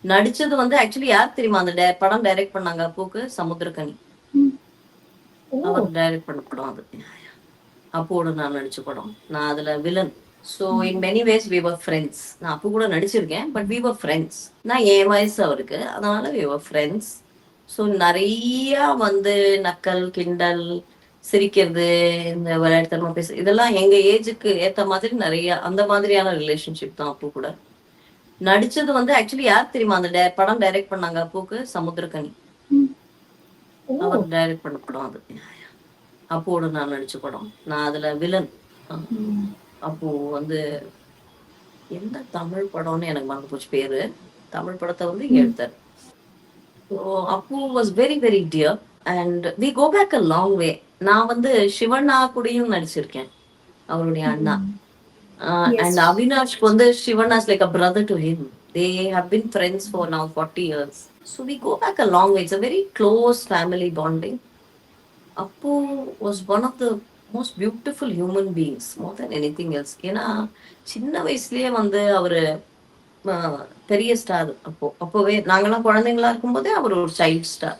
நடிச்சது வந்து ஆக்சுவலி யார் தெரியுமா? அந்த படம் டைரக்ட் பண்ணாங்க அப்புக்கு? சமுத்திரக்கனி. ம். ஓ! அவர் டைரக்ட் பண்ண படம் அது. அப்புவோட நான் நடிச்ச படம். நான் அதுல villain. So in many ways we were friends. நான் அப்பு கூட நடிச்சிருக்கேன். But we were friends. நான் என் வயசு அவருக்கு. அதனால வி வர் ஃப்ரெண்ட்ஸ். ஸோ நெறைய வந்து நக்கல், கிண்டல், சிரிக்கிறது, இந்த விளையாட்டுத்தனமா இதெல்லாம் எங்க ஏஜுக்கு ஏத்த மாதிரி நெறைய அந்த மாதிரியான ரிலேஷன்ஷிப் தான் அப்பு கூட. நடிச்சது வந்து ஆக்சுவலி யார் தெரியுமா? அந்த படம் டைரக்ட் பண்ணாங்க அப்புக்கு? சமுத்திரக்கனி. ம். ஓ! அவர் டைரக்ட் பண்ண படம் அது. அப்புவோட நான் நடிச்ச படம். நான் அதுல வில்லன். ம். அப்போ வந்து எந்த தமிழ் படம்னு எனக்கு மறந்து போச்சு பேரு. தமிழ் படத்த வந்து இங்க ம். எடுத்தாரு. So Appu was very very dear and we go back a long way. நான் வந்து சிவண்ணா கூடயும் நடிச்சிருக்கேன். அவருடைய அண்ணா. ம். எஸ். அண்ட் அவினாஷ்க்கு வந்து Shivanna's like a brother to him. They have been friends for now 40 years. So we go back a long way. It's a very close family bonding. Appu was one of the most beautiful human beings more than anything else. ஏன்னா சின்ன வயசுலயே வந்து அவரு பெரிய star. அப்போவே நாங்கெல்லாம் குழந்தைங்களா இருக்கும்போதே அவர் ஒரு சைல்ட் ஸ்டார்.